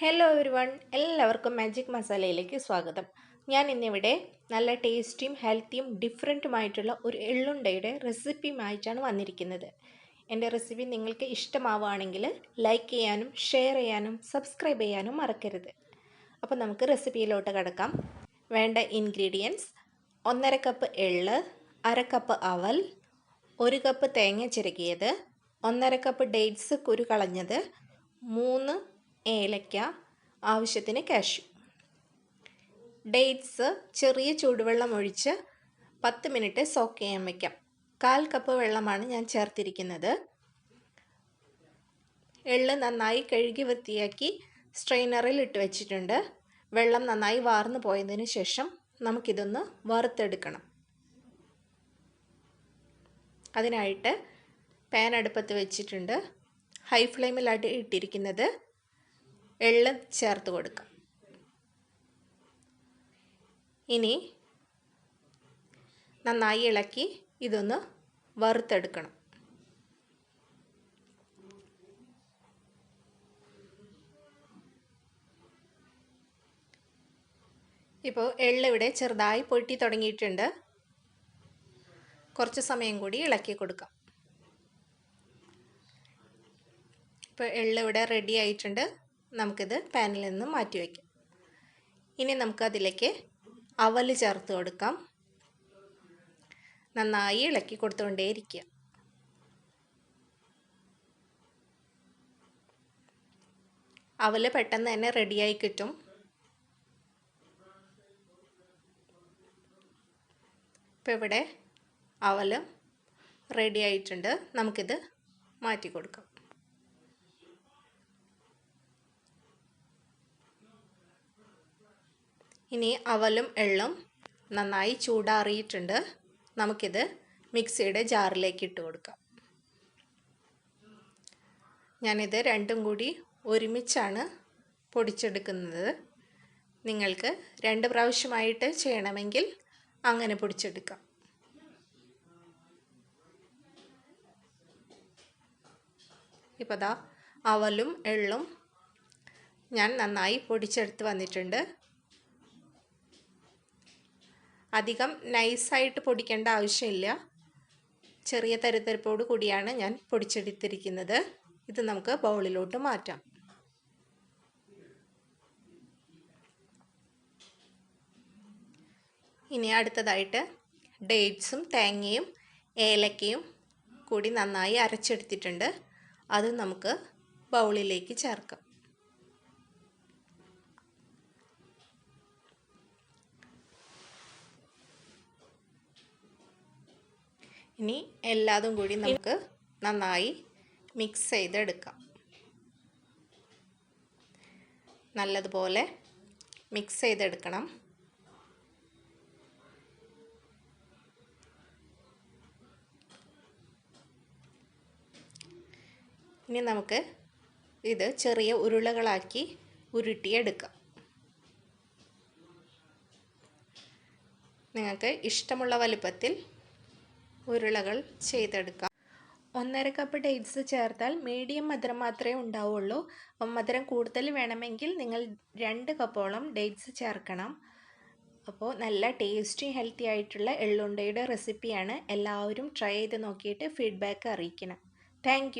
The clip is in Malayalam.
ഹലോ എവരിവൺ, എല്ലാവർക്കും മാജിക് മസാലയിലേക്ക് സ്വാഗതം. ഞാൻ ഇന്നിവിടെ നല്ല ടേസ്റ്റിയും ഹെൽത്തിയും ഡിഫറൻറ്റുമായിട്ടുള്ള ഒരു എള്ളുണ്ടയുടെ റെസിപ്പിയുമായിട്ടാണ് വന്നിരിക്കുന്നത്. എൻ്റെ റെസിപ്പി നിങ്ങൾക്ക് ഇഷ്ടമാവുകയാണെങ്കിൽ ലൈക്ക് ചെയ്യാനും ഷെയർ ചെയ്യാനും സബ്സ്ക്രൈബ് ചെയ്യാനും മറക്കരുത്. അപ്പോൾ നമുക്ക് റെസിപ്പിയിലോട്ട് കടക്കാം. വേണ്ട ഇൻഗ്രീഡിയൻസ്: 1.5 കപ്പ് എള്ള്, 1/2 കപ്പ് അവൽ, 1 കപ്പ് തേങ്ങ ചിരകിയത്, 1.5 കപ്പ് ഡേറ്റ്സ് കുരു കളഞ്ഞത്, 3 ഏലക്ക, ആവശ്യത്തിന് കാഷ്യൂ. ഡേറ്റ്സ് ചെറിയ ചൂടുവെള്ളം ഒഴിച്ച് 10 മിനിറ്റ് സോക്ക് ചെയ്യാൻ വയ്ക്കാം. 1/4 കപ്പ് വെള്ളമാണ് ഞാൻ ചേർത്തിരിക്കുന്നത്. എള്ള് നന്നായി കഴുകി വൃത്തിയാക്കി സ്ട്രെയിനറിൽ ഇട്ട് വെച്ചിട്ടുണ്ട്. വെള്ളം നന്നായി വാർന്നു പോയതിന് ശേഷം നമുക്കിതൊന്ന് വറുത്തെടുക്കണം. അതിനായിട്ട് പാൻ അടുപ്പത്ത് വെച്ചിട്ടുണ്ട്. ഹൈ ഫ്ലെയിമിലായിട്ട് ഇട്ടിരിക്കുന്നത്. എള്ള് ചേർത്ത് കൊടുക്കാം. ഇനി നന്നായി ഇളക്കി ഇതൊന്ന് വറുത്തെടുക്കണം. ഇപ്പോൾ എള്ള് ഇവിടെ ചെറുതായി പൊട്ടി തുടങ്ങിയിട്ടുണ്ട്. കുറച്ച് സമയം കൂടി ഇളക്കി കൊടുക്കാം. ഇപ്പോൾ എള്ള് ഇവിടെ റെഡി ആയിട്ടുണ്ട്. നമുക്കിത് പാനിൽ നിന്ന് മാറ്റി വയ്ക്കാം. ഇനി നമുക്കതിലേക്ക് അവൽ ചേർത്ത് കൊടുക്കാം. നന്നായി ഇളക്കി കൊടുത്തുകൊണ്ടേയിരിക്കുക. അവൽ പെട്ടെന്ന് തന്നെ റെഡിയായി കിട്ടും. ഇപ്പോൾ ഇവിടെ അവൽ റെഡി ആയിട്ടുണ്ട്. നമുക്കിത് മാറ്റി കൊടുക്കാം. ഇനി അവലും എള്ളും നന്നായി ചൂടാറിയിട്ടുണ്ട്. നമുക്കിത് മിക്സിയുടെ ജാറിലേക്ക് ഇട്ട് കൊടുക്കാം. ഞാനിത് രണ്ടും കൂടി ഒരുമിച്ചാണ് പൊടിച്ചെടുക്കുന്നത്. നിങ്ങൾക്ക് 2 പ്രാവശ്യമായിട്ട് ചെയ്യണമെങ്കിൽ അങ്ങനെ പൊടിച്ചെടുക്കാം. ഇപ്പോൾ ദാ അവലും എള്ളും ഞാൻ നന്നായി പൊടിച്ചെടുത്ത് വന്നിട്ടുണ്ട്. അധികം നൈസായിട്ട് പൊടിക്കേണ്ട ആവശ്യമില്ല. ചെറിയ തരിതരിപ്പോട് കൂടിയാണ് ഞാൻ പൊടിച്ചെടുത്തിരിക്കുന്നത്. ഇത് നമുക്ക് ബൗളിലോട്ട് മാറ്റാം. ഇനി അടുത്തതായിട്ട് ഡേറ്റ്സും തേങ്ങയും ഏലക്കയും കൂടി നന്നായി അരച്ചെടുത്തിട്ടുണ്ട്. അത് നമുക്ക് ബൗളിലേക്ക് ചേർക്കാം. ഇനി എല്ലാതും കൂടി നമുക്ക് നന്നായി മിക്സ് ചെയ്തെടുക്കാം. നല്ലതുപോലെ മിക്സ് ചെയ്തെടുക്കണം. ഇനി നമുക്ക് ഇത് ചെറിയ ഉരുളകളാക്കി ഉരുട്ടിയെടുക്കാം. നിങ്ങൾക്ക് ഇഷ്ടമുള്ള വലുപ്പത്തിൽ ഉരുളകൾ ചെയ്തെടുക്കാം. 1.5 കപ്പ് ഡേറ്റ്സ് ചേർത്താൽ മീഡിയം മധുരം മാത്രമേ ഉണ്ടാവുള്ളൂ. അപ്പം മധുരം കൂടുതൽ വേണമെങ്കിൽ നിങ്ങൾ 2 കപ്പോളം ഡേറ്റ്സ് ചേർക്കണം. അപ്പോൾ നല്ല ടേസ്റ്റി ഹെൽത്തി ആയിട്ടുള്ള എള്ളുണ്ടയുടെ റെസിപ്പിയാണ്. എല്ലാവരും ട്രൈ ചെയ്ത് നോക്കിയിട്ട് ഫീഡ്ബാക്ക് അറിയിക്കണം. താങ്ക്